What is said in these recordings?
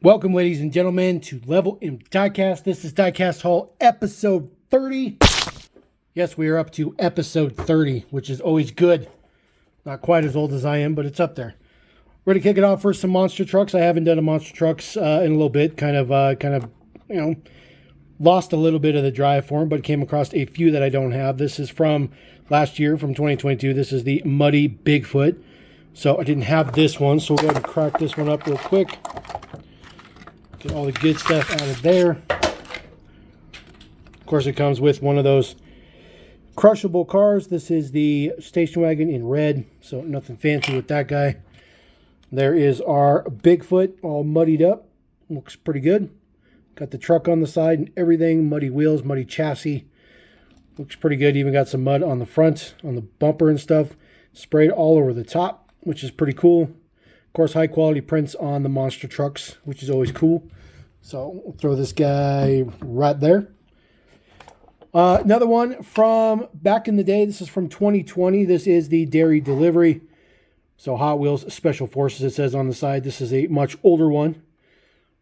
Welcome, ladies and gentlemen, to LevelMDiecast. This is Diecast Haul episode 30. Yes, we are up to episode 30, which is always good. Not quite as old as I am, but it's up there. We're going to kick it off for some monster trucks. I haven't done a monster trucks in a little bit. Kind of, lost a little bit of the drive for them, but came across a few that I don't have. This is from last year, from 2022. This is the Muddy Bigfoot. So I didn't have this one, so we'll go ahead and crack this one up real quick. Get all the good stuff out of there. Of course, it comes with one of those crushable cars. This is the station wagon in red, so nothing fancy with that guy. There is our Bigfoot all muddied up. Looks pretty good. Got the truck on the side and everything. Muddy wheels, muddy chassis. Looks pretty good. Even got some mud on the front, on the bumper and stuff. Sprayed all over the top, which is pretty cool. Of course, high quality prints on the monster trucks, which is always cool. So we'll throw this guy right there. Another one from back in the day. This is from 2020. This is the Dairy Delivery. So Hot Wheels Special Forces, it says on the side. This is a much older one.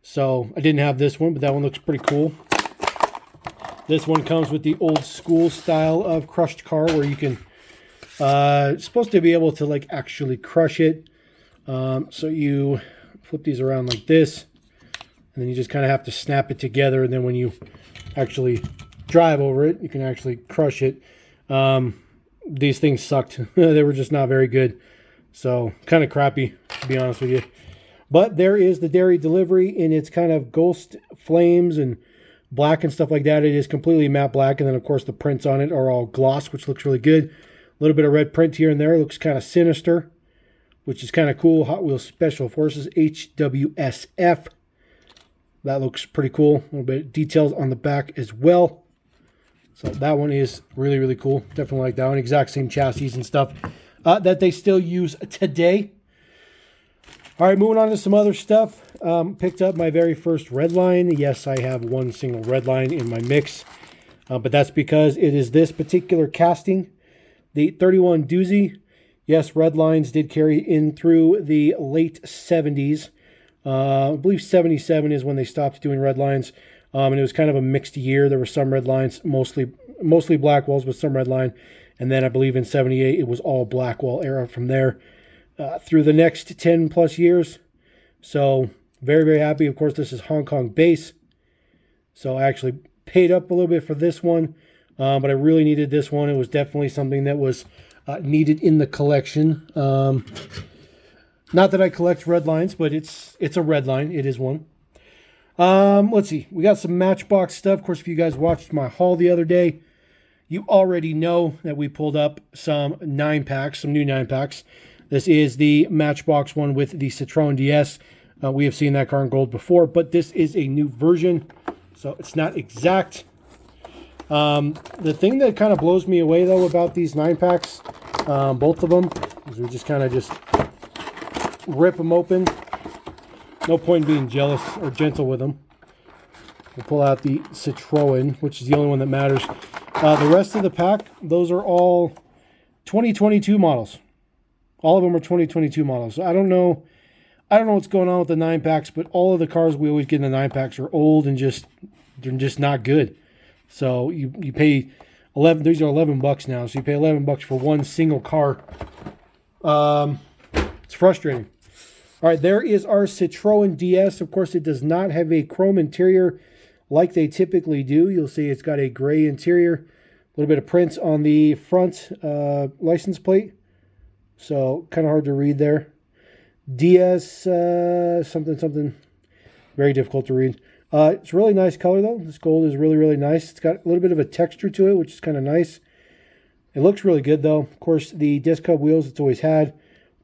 So I didn't have this one, but that one looks pretty cool. This one comes with the old school style of crushed car where you can, it's supposed to be able to like actually crush it. So you flip these around like this, and then you just kind of have to snap it together. And then when you actually drive over it, you can actually crush it. These things sucked. They were just not very good. So kind of crappy, to be honest with you. But there is the Dairy Delivery in its kind of ghost flames and black and stuff like that. It is completely matte black. And then, of course, the prints on it are all gloss, which looks really good. A little bit of red print here and there. It looks kind of sinister, which is kind of cool. Hot Wheels Special Forces, HWSF. That looks pretty cool. A little bit of details on the back as well. So that one is really, really cool. Definitely like that one. Exact same chassis and stuff that they still use today. All right, moving on to some other stuff. Picked up my very first Redline. Yes, I have one single Redline in my mix. But that's because it is this particular casting. The 31 Doozy. Yes, red lines did carry in through the late 70s. I believe 77 is when they stopped doing red lines. And it was kind of a mixed year. There were some red lines, mostly black walls with some red line. And then I believe in 78, it was all black wall era from there through the next 10 plus years. So very, very happy. Of course, this is Hong Kong base. So I actually paid up a little bit for this one. But I really needed this one. It was definitely something that was needed in the collection. Not that I collect red lines, but it's a red line. It is one. Let's see. We got some Matchbox stuff. Of course, if you guys watched my haul the other day, you already know that we pulled up some 9-packs, some new 9-packs. This is the Matchbox one with the Citroen DS. We have seen that car in gold before, but this is a new version, so it's not exact. The thing that kind of blows me away, though, about these 9-packs, both of them, is we just kind of just rip them open. No point in being jealous or gentle with them. We'll pull out the Citroen, which is the only one that matters. The rest of the pack, those are all 2022 models. All of them are 2022 models. So I don't know what's going on with the 9-packs, but all of the cars we always get in the 9-packs are old and they're just not good. So you pay 11. These are $11 now. So you pay $11 for one single car. It's frustrating. All right, there is our Citroen DS. Of course, it does not have a chrome interior like they typically do. You'll see it's got a gray interior. A little bit of prints on the front license plate. So kind of hard to read there. DS something. Very difficult to read. It's a really nice color, though. This gold is really, really nice. It's got a little bit of a texture to it, which is kind of nice. It looks really good, though. Of course, the disc hub wheels it's always had.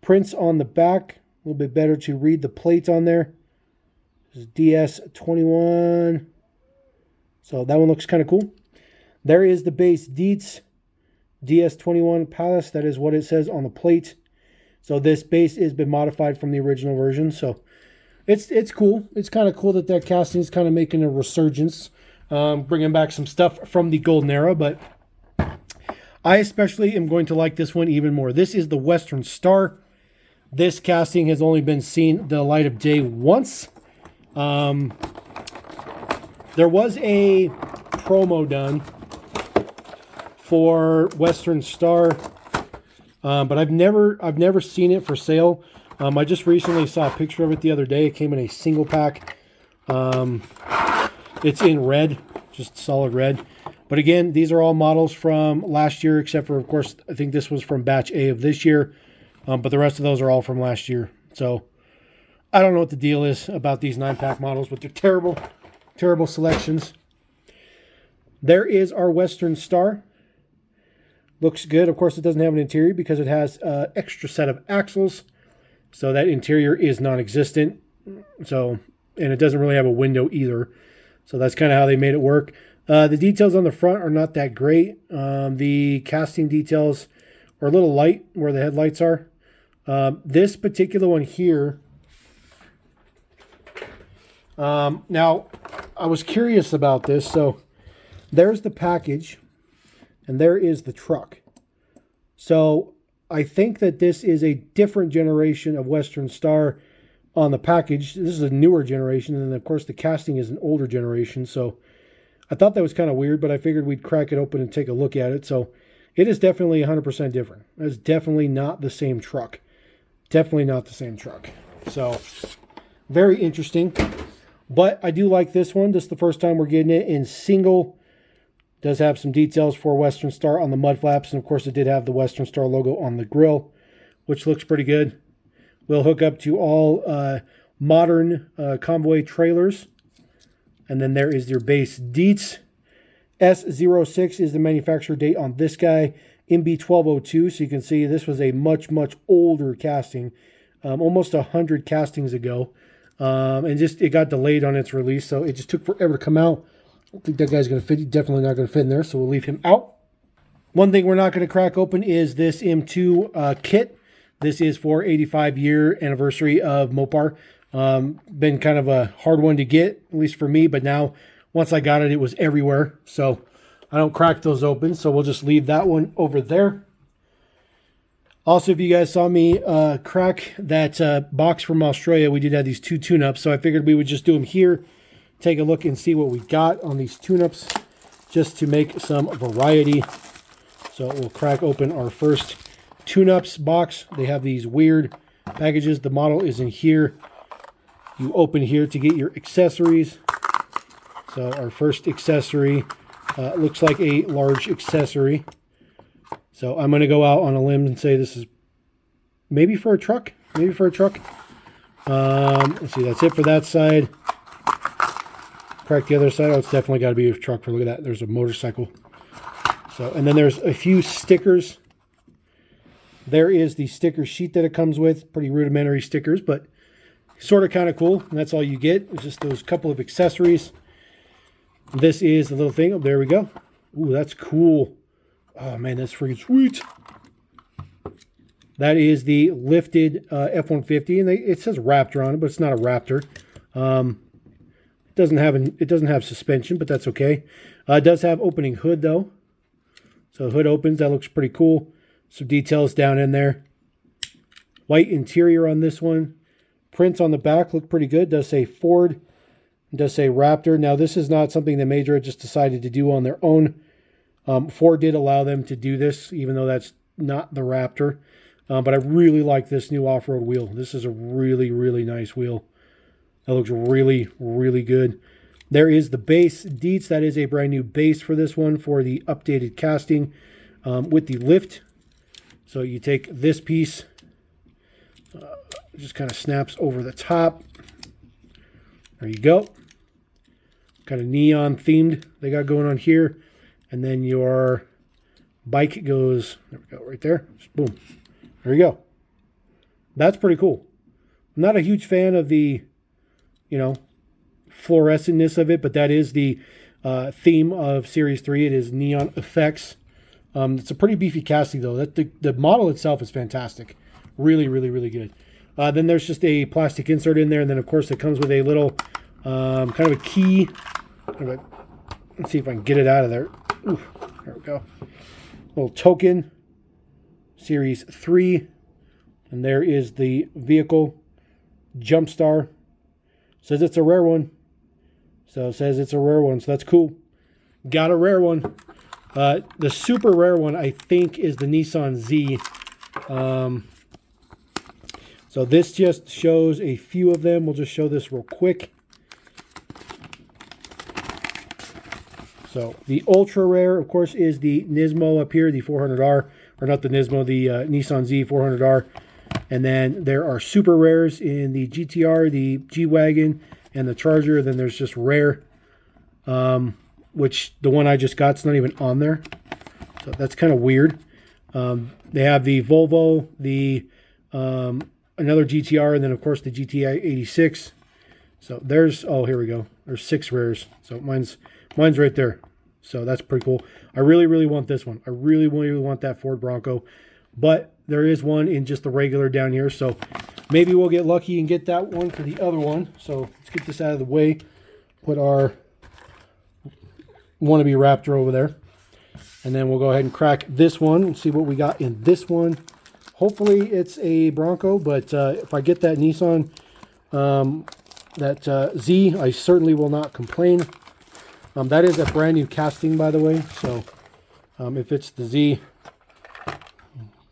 Prints on the back. A little bit better to read the plates on there. This is DS21. So that one looks kind of cool. There is the base Dietz DS21 Palace. That is what it says on the plate. So this base has been modified from the original version. So it's cool. It's kind of cool that casting is kind of making a resurgence, bringing back some stuff from the golden era. But I especially am going to like this one even more. This is the Western Star. This casting has only been seen the light of day once. There was a promo done for Western Star, but I've never seen it for sale. I just recently saw a picture of it the other day. It came in a single pack. It's in red, just solid red. But again, these are all models from last year, except for, of course, I think this was from batch A of this year. But the rest of those are all from last year. So I don't know what the deal is about these 9-pack models, but they're terrible, terrible selections. There is our Western Star. Looks good. Of course, it doesn't have an interior because it has an extra set of axles. So that interior is non-existent. So, and it doesn't really have a window either. So that's kind of how they made it work. The details on the front are not that great. The casting details are a little light where the headlights are. This particular one here. Now, I was curious about this. So there's the package and there is the truck. So I think that this is a different generation of Western Star on the package. This is a newer generation, and then of course the casting is an older generation. So I thought that was kind of weird, but I figured we'd crack it open and take a look at it. So it is definitely 100% different. It's definitely not the same truck. Definitely not the same truck. So very interesting. But I do like this one. This is the first time we're getting it in single. Does have some details for Western Star on the mud flaps. And of course it did have the Western Star logo on the grill, which looks pretty good. Will hook up to all modern convoy trailers. And then there is your base Dietz. S06 is the manufacturer date on this guy. MB1202. So you can see this was a much, much older casting. Almost 100 castings ago. And just it got delayed on its release. So it just took forever to come out. I don't think that guy's going to fit. He's definitely not going to fit in there. So we'll leave him out. One thing we're not going to crack open is this M2 kit. This is for 85-year anniversary of Mopar. Been kind of a hard one to get, at least for me. But now, once I got it, it was everywhere. So I don't crack those open. So we'll just leave that one over there. Also, if you guys saw me crack that box from Australia, we did have these 2 tune-ups. So I figured we would just do them here. Take a look and see what we got on these tune-ups just to make some variety. So we'll crack open our first tune-ups box. They have these weird packages. The model is in here. You open here to get your accessories. So our first accessory looks like a large accessory. So I'm going to go out on a limb and say this is maybe for a truck. Maybe for a truck. Let's see, that's it for that side. Crack the other side. Oh, it's definitely got to be a truck. Look at that. There's a motorcycle. So, and then there's a few stickers. There is the sticker sheet that it comes with. Pretty rudimentary stickers, but sort of kind of cool. And that's all you get. It's just those couple of accessories. This is the little thing. Oh, there we go. Ooh, that's cool. Oh, man, that's freaking sweet. That is the lifted F-150. And it says Raptor on it, but it's not a Raptor. It doesn't have suspension, but that's okay. It does have opening hood, though. So hood opens. That looks pretty cool. Some details down in there. White interior on this one. Prints on the back look pretty good. It does say Ford. It does say Raptor. Now, this is not something that Majorette just decided to do on their own. Ford did allow them to do this, even though that's not the Raptor. But I really like this new off-road wheel. This is a really, really nice wheel. That looks really, really good. There is the base Dietz. That is a brand new base for this one for the updated casting with the lift. So you take this piece, it just kind of snaps over the top. There you go. Kind of neon themed they got going on here. And then your bike goes, there we go, right there. Just boom. There you go. That's pretty cool. I'm not a huge fan of the, fluorescentness of it, but that is the theme of Series 3. It is neon effects. It's a pretty beefy casting, though. The model itself is fantastic. Really, really, really good. Then there's just a plastic insert in there, and then, of course, it comes with a little kind of a key. Let's see if I can get it out of there. Ooh, there we go. Little token. Series 3. And there is the vehicle. Jump Star. Says it's a rare one. So it says it's a rare one. So that's cool. Got a rare one. The super rare one, I think, is the Nissan Z. So this just shows a few of them. We'll just show this real quick. So the ultra rare, of course, is the Nismo up here, the 400R. Or not the Nismo, the Nissan Z 400R. And then there are super rares in the GTR, the G-Wagon, and the Charger. Then there's just rare, which the one I just got is not even on there. So that's kind of weird. They have the Volvo, the another GTR, and then, of course, the GTI 86. So there's, oh, here we go. There's 6 rares. So mine's right there. So that's pretty cool. I really, really want this one. I really, really want that Ford Bronco. But there is one in just the regular down here. So maybe we'll get lucky and get that one for the other one. So let's get this out of the way. Put our wannabe Raptor over there. And then we'll go ahead and crack this one and see what we got in this one. Hopefully it's a Bronco. But if I get that Nissan, Z, I certainly will not complain. That is a brand new casting, by the way. So if it's the Z,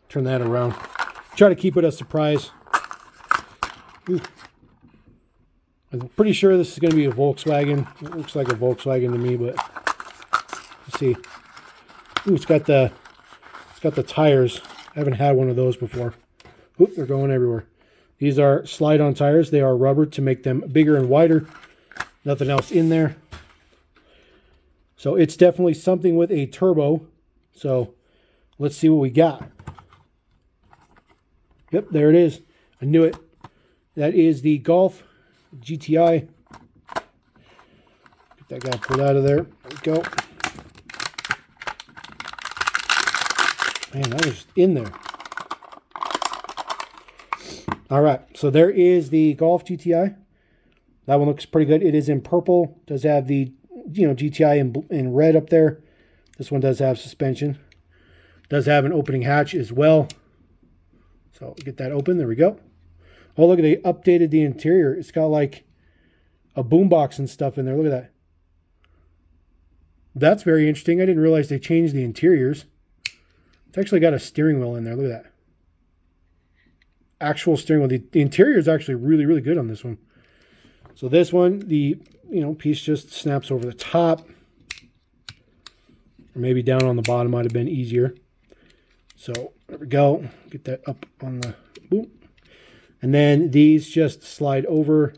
turn that around. Try to keep it a surprise. Ooh. I'm pretty sure this is going to be a Volkswagen. It looks like a Volkswagen to me, but let's see. Ooh, it's got the tires. I haven't had one of those before. Oop, they're going everywhere. These are slide-on tires. They are rubber to make them bigger and wider. Nothing else in there. So it's definitely something with a turbo. So let's see what we got. Yep, there it is. I knew it. That is the Golf GTI. Get that guy pulled out of there. There we go. Man, that was in there. All right, so there is the Golf GTI. That one looks pretty good. It is in purple. Does have the GTI in red up there. This one does have suspension. Does have an opening hatch as well. So get that open. There we go. Oh, look, they updated the interior. It's got like a boombox and stuff in there. Look at that. That's very interesting. I didn't realize they changed the interiors. It's actually got a steering wheel in there. Look at that. Actual steering wheel. The interior is actually really, really good on this one. So this one, the piece just snaps over the top. Or maybe down on the bottom might have been easier. So there we go. Get that up on the boom. And then these just slide over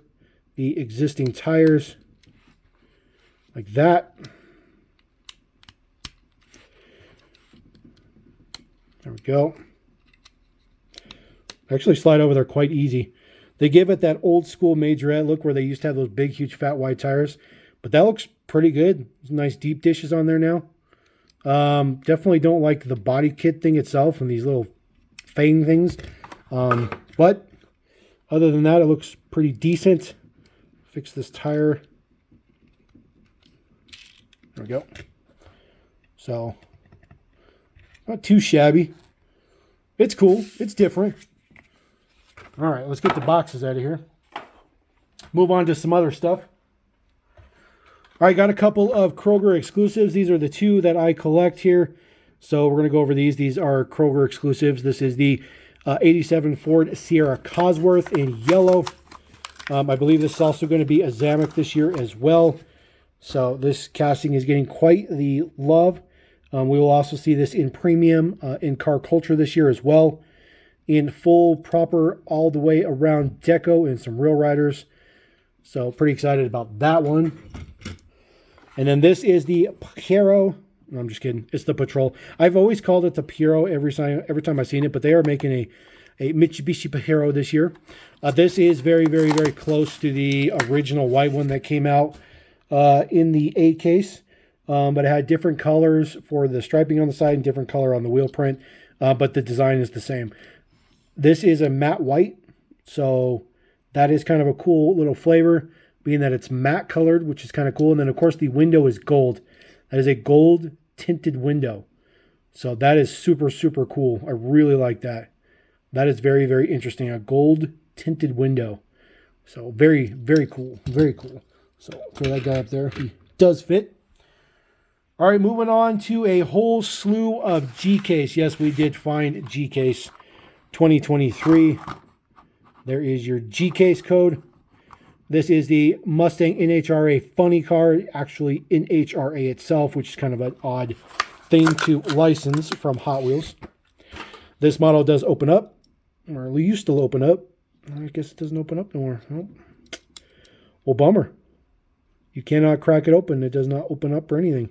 the existing tires like that. There we go. Actually slide over there quite easy. They give it that old school Majorette look where they used to have those big, huge, fat, wide tires. But that looks pretty good. There's nice deep dishes on there now. Definitely don't like the body kit thing itself and these little fang things. But other than that, it looks pretty decent. Fix this tire. There we go. So, not too shabby. It's cool. It's different. All right, let's get the boxes out of here. Move on to some other stuff. All right, got a couple of Kroger Exclusives. These are the 2 that I collect here. So we're going to go over these. These are Kroger Exclusives. This is the 87 Ford Sierra Cosworth in yellow. I believe this is also going to be a Zamek this year as well. So this casting is getting quite the love. We will also see this in premium in Car Culture this year as well. In full, proper, all the way around deco and some real riders. So pretty excited about that one. And then this is the Piero. No, I'm just kidding. It's the Patrol. I've always called it the Piero every time I've seen it, but they are making a Mitsubishi Piero this year. This is very, very, very close to the original white one that came out in the A case. But it had different colors for the striping on the side and different color on the wheel print. But the design is the same. This is a matte white, so that is kind of a cool little flavor, being that it's matte colored, which is kind of cool. And then, of course, the window is gold. That is a gold tinted window. So that is super, super cool. I really like that. That is very, very interesting. A gold tinted window. So very, very cool. Very cool. So throw that guy up there. He does fit. All right, moving on to a whole slew of G-Case. Yes, we did find G-Case 2023. There is your G-Case code. This is the Mustang NHRA funny car, actually NHRA itself, which is kind of an odd thing to license from Hot Wheels. This model does open up, or it used to open up. I guess it doesn't open up no more. Nope. Well, bummer. You cannot crack it open. It does not open up or anything.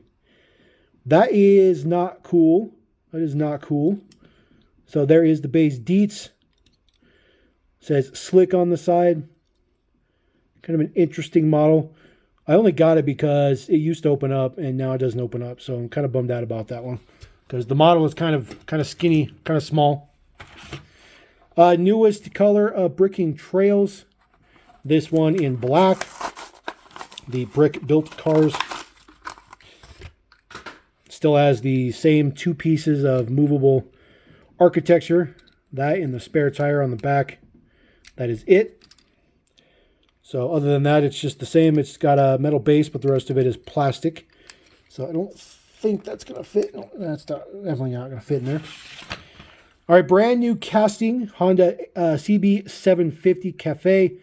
That is not cool. That is not cool. So there is the base deets. Says slick on the side. Kind of an interesting model. I only got it because it used to open up and now it doesn't open up. So I'm kind of bummed out about that one. Because the model is kind of skinny, kind of small. Newest color of Bricking Trails. This one in black. The Brickbuilt Cars. Still has the same two pieces of movable architecture. That and the spare tire on the back. That is it. So other than that, it's just the same. It's got a metal base, but the rest of it is plastic. So I don't think that's going to fit. No, that's definitely not going to fit in there. All right, brand new casting, Honda CB750 Cafe.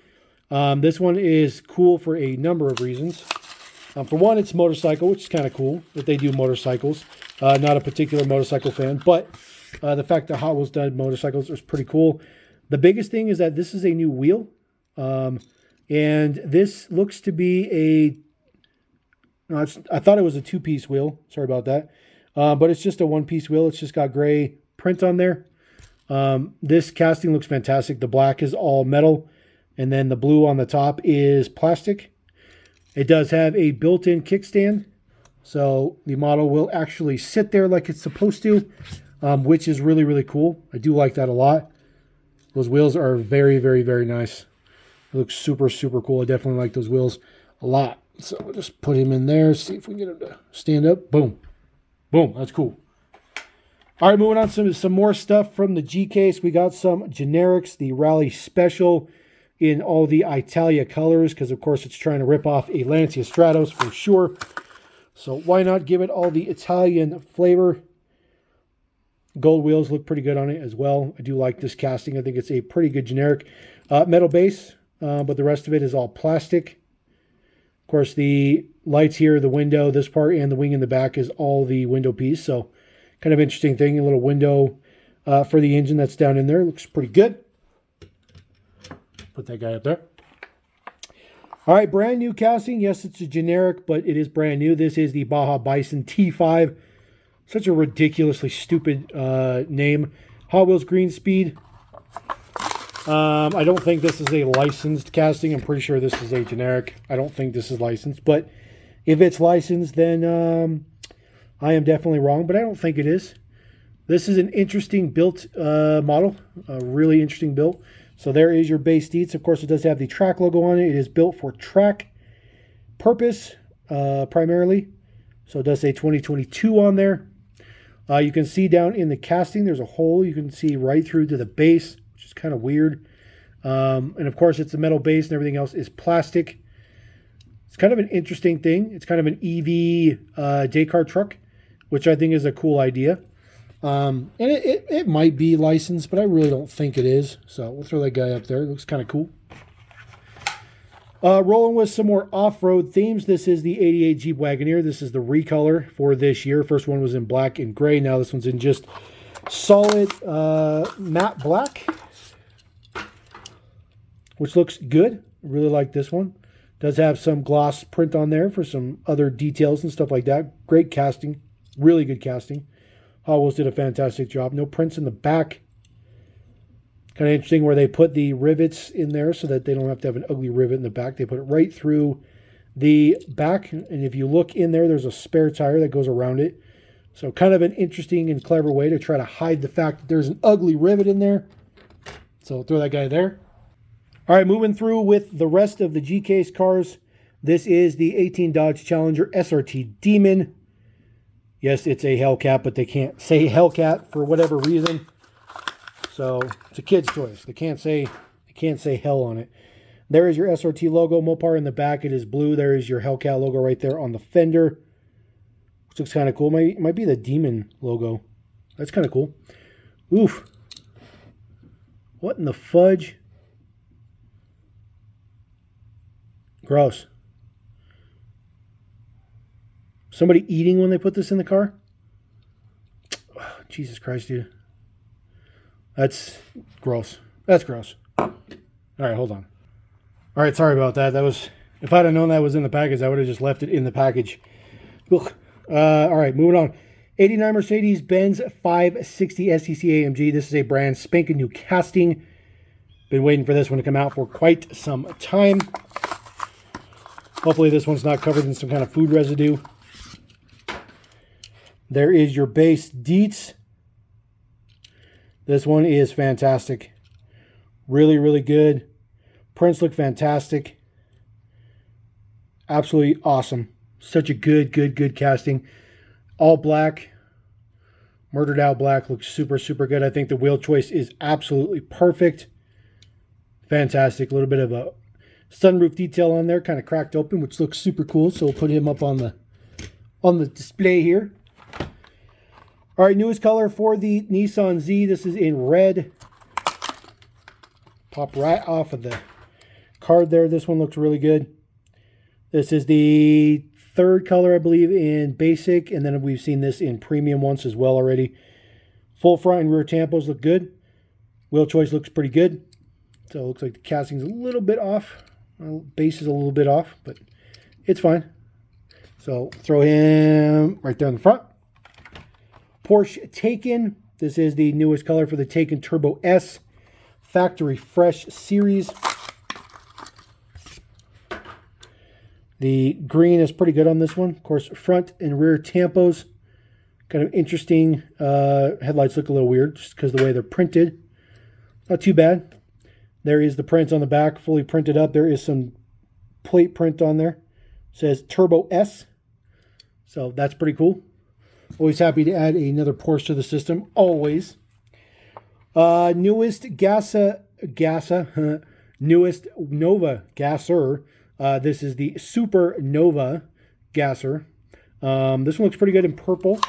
This one is cool for a number of reasons. For one, it's motorcycle, which is kind of cool that they do motorcycles. Not a particular motorcycle fan, but the fact that Hot Wheels done motorcycles is pretty cool. The biggest thing is that this is a new wheel. And this looks to be a, no, I thought it was a two-piece wheel. Sorry about that. But it's just a one-piece wheel. It's just got gray print on there. This casting looks fantastic. The black is all metal. And then the blue on the top is plastic. It does have a built-in kickstand. So the model will actually sit there like it's supposed to, which is really, really cool. I do like that a lot. Those wheels are very, very, very nice. It looks super, super cool. I definitely like those wheels a lot. So we'll just put him in there, see if we can get him to stand up. Boom. Boom. That's cool. All right, moving on to some more stuff from the G-Case. We got some generics, the Rally Special in all the Italia colors, because, of course, it's trying to rip off a Lancia Stratos for sure. So why not give it all the Italian flavor? Gold wheels look pretty good on it as well. I do like this casting. I think it's a pretty good generic. Metal base. But the rest of it is all plastic. Of course, the lights here, the window, this part, and the wing in the back is all the window piece. So, kind of interesting thing. A little window for the engine that's down in there. Looks pretty good. Put that guy up there. All right, brand new casting. Yes, it's a generic, but it is brand new. This is the Baja T5. Such a ridiculously stupid name. Hot Wheels Green Speed. I don't think this is a licensed casting. I'm pretty sure this is a generic. I don't think this is licensed. But if it's licensed, then I am definitely wrong. But I don't think it is. This is an interesting built model. A really interesting build. So there is your base deets. Of course, it does have the track logo on it. It is built for track purpose primarily. So it does say 2022 on there. You can see down in the casting, there's a hole. You can see right through to the base. It's kind of weird. And of course, it's a metal base and everything else is plastic. It's kind of an interesting thing. It's kind of an EV day car truck, which I think is a cool idea. And it might be licensed, but I really don't think it is. So we'll throw that guy up there. It looks kind of cool. Rolling with some more off-road themes. This is the 88 Jeep Wagoneer. This is the recolor for this year. First one was in black and gray. Now this one's in just solid matte black, which looks good. Really like this one. Does have some gloss print on there for some other details and stuff like that. Great casting. Really good casting. Hot Wheels did a fantastic job. No prints in the back. Kind of interesting where they put the rivets in there so that they don't have to have an ugly rivet in the back. They put it right through the back. And if you look in there, there's a spare tire that goes around it. So kind of an interesting and clever way to try to hide the fact that there's an ugly rivet in there. So throw that guy there. All right, moving through with the rest of the G-Case cars. This is the 18 Dodge Challenger SRT Demon. Yes, it's a Hellcat, but they can't say Hellcat for whatever reason. So it's a kid's choice. They can't say hell on it. There is your SRT logo. Mopar in the back, it is blue. There is your Hellcat logo right there on the fender, which looks kind of cool. Might be the Demon logo. That's kind of cool. Oof. What in the fudge? Gross. Somebody eating when they put this in the car? Oh, Jesus Christ, dude. That's gross. That's gross. All right, hold on. All right, sorry about that. That was, if I'd have known that was in the package, I would have just left it in the package. Ugh. All right, moving on. 89 Mercedes-Benz 560 STC AMG. This is a brand spanking new casting. Been waiting for this one to come out for quite some time. Hopefully this one's not covered in some kind of food residue. There is your base Dietz. This one is fantastic. Really, really good. Prints look fantastic. Absolutely awesome. Such a good casting. All black. Murdered out black. Looks super, super good. I think the wheel choice is absolutely perfect. Fantastic. A little bit of a sunroof detail on there. Kind of cracked open, which looks super cool. So we'll put him up on the display here. All right, newest color for the Nissan Z. This is in red. Pop right off of the card there. This one looks really good. This is the third color, I believe, in basic, and then we've seen this in premium once as well already. Full front and rear tampos look good. Wheel choice looks pretty good. So it looks like the casting's a little bit off. Well, base is a little bit off, but it's fine. So throw him right there in the front. Porsche Taycan. This is the newest color for the Taycan Turbo S Factory Fresh Series. The green is pretty good on this one. Of course, front and rear tampos. Kind of interesting. Headlights look a little weird just because of the way they're printed. Not too bad. There is the print on the back, fully printed up. There is some plate print on there. It says Turbo S. So that's pretty cool. Always happy to add another Porsche to the system. Always. Newest newest Nova gasser. This is the Supernova gasser. This one looks pretty good in purple.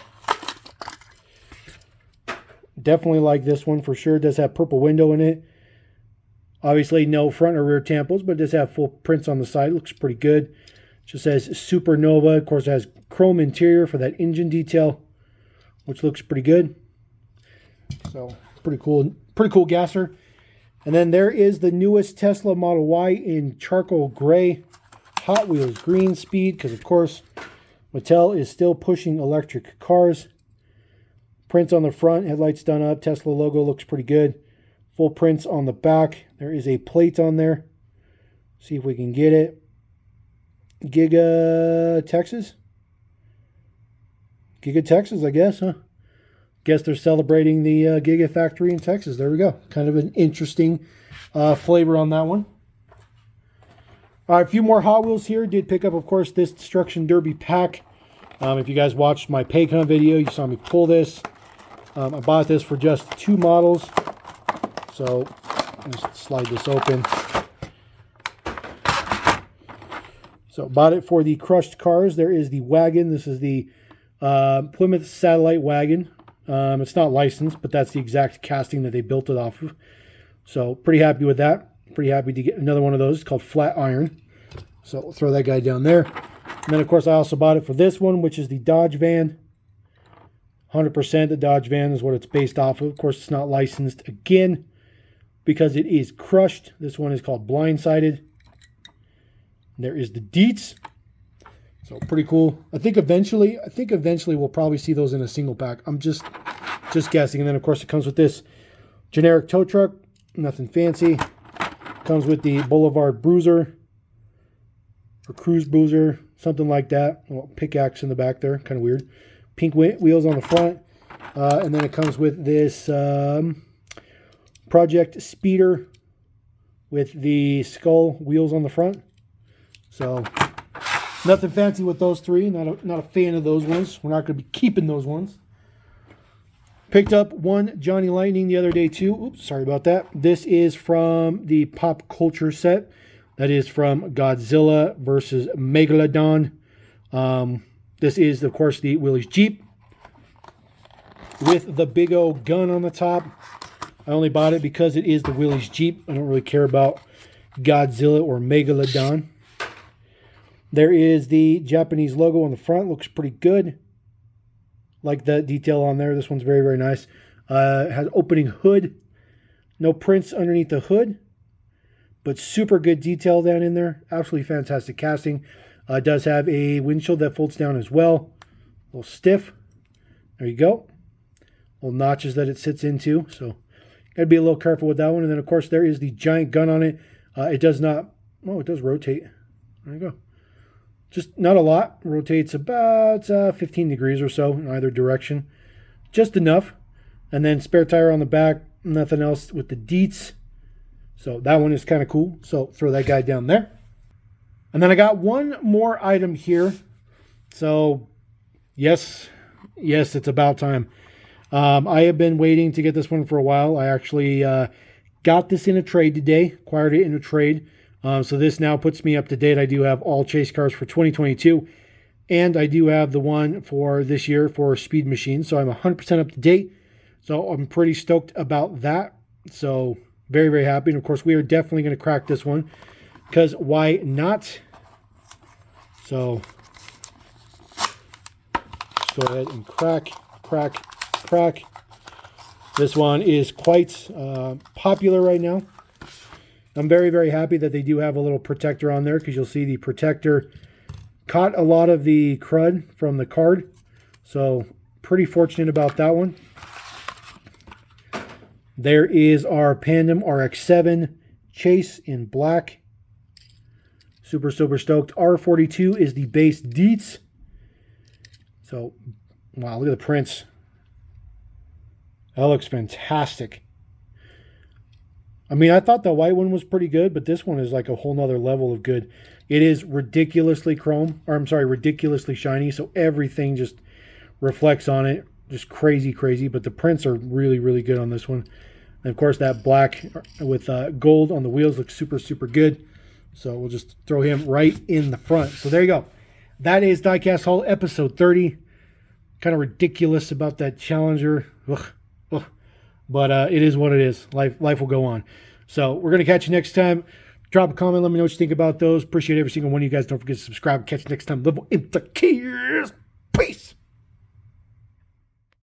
Definitely like this one for sure. It does have purple window in it. Obviously no front or rear tampos, but it does have full prints on the side. Looks pretty good. It just says Supernova. Of course, it has chrome interior for that engine detail, which looks pretty good. So pretty cool gasser. And then there is the newest Tesla Model Y in charcoal gray, Hot Wheels green speed, because of course Mattel is still pushing electric cars. Prints on the front, headlights done up, Tesla logo looks pretty good. Full prints on the back. There is a plate on there. See if we can get it. Giga, Texas, I guess, huh? Guess they're celebrating the Giga factory in Texas. There we go. Kind of an interesting flavor on that one. All right, a few more Hot Wheels here. Did pick up, of course, this Destruction Derby pack. If you guys watched my Paycon video, you saw me pull this. I bought this for just 2 models. So, let's slide this open. So, bought it for the crushed cars. There is the wagon. This is the Plymouth Satellite wagon. It's not licensed, but that's the exact casting that they built it off of. So, pretty happy with that. Pretty happy to get another one of those. It's called Flat Iron. So, we'll throw that guy down there. And then, of course, I also bought it for this one, which is the Dodge van. 100% the Dodge van is what it's based off of. Of course, it's not licensed again because it is crushed. This one is called Blindsided. There is the Dietz. So pretty cool. I think eventually we'll probably see those in a single pack. I'm just guessing. And then of course it comes with this generic tow truck. Nothing fancy. Comes with the Boulevard Bruiser or Cruise Bruiser, something like that. A little pickaxe in the back there, kind of weird. Pink wheels on the front. And then it comes with this Project Speeder with the skull wheels on the front. So nothing fancy with those three. Not a fan of those ones. We're not going to be keeping those ones. Picked up one Johnny Lightning the other day too. Oops, sorry about that. This is from the Pop Culture set. That is from Godzilla versus Megalodon. This is, of course, the Willys Jeep with the big old gun on the top. I only bought it because it is the Willys Jeep. I don't really care about Godzilla or Megalodon. There is the Japanese logo on the front. Looks pretty good. Like the detail on there. This one's very, very nice. It has opening hood. No prints underneath the hood, but super good detail down in there. Absolutely fantastic casting. It does have a windshield that folds down as well. A little stiff. There you go. Little notches that it sits into. So, got to be a little careful with that one. And then, of course, there is the giant gun on it. It does not... Oh, it does rotate. There you go. Just not a lot. Rotates about 15 degrees or so in either direction. Just enough. And then spare tire on the back. Nothing else with the deets. So that one is kind of cool. So throw that guy down there. And then I got one more item here. So yes, it's about time. I have been waiting to get this one for a while. I actually got this in a trade today. Acquired it in a trade. So this now puts me up to date. I do have all chase cars for 2022. And I do have the one for this year for Speed Machine. So I'm 100% up to date. So I'm pretty stoked about that. So very, very happy. And of course, we are definitely going to crack this one. Because why not? So let's go ahead and crack. This one is quite popular right now. I'm very, very happy that they do have a little protector on there, because you'll see the protector caught a lot of the crud from the card. So pretty fortunate about that one. There is our Pandem RX-7 Chase in black. Super stoked. R42 is the base deets. So, wow, look at the prints. That looks fantastic. I mean, I thought the white one was pretty good, but this one is like a whole nother level of good. It is ridiculously ridiculously shiny, so everything just reflects on it. Just crazy, but the prints are really, really good on this one. And of course, that black with gold on the wheels looks super good. So we'll just throw him right in the front. So there you go. That is Diecast Haul episode 30. Kind of ridiculous about that Challenger. Ugh. But it is what it is. Life will go on. So we're going to catch you next time. Drop a comment. Let me know what you think about those. Appreciate every single one of you guys. Don't forget to subscribe. Catch you next time. LevelMDiecast.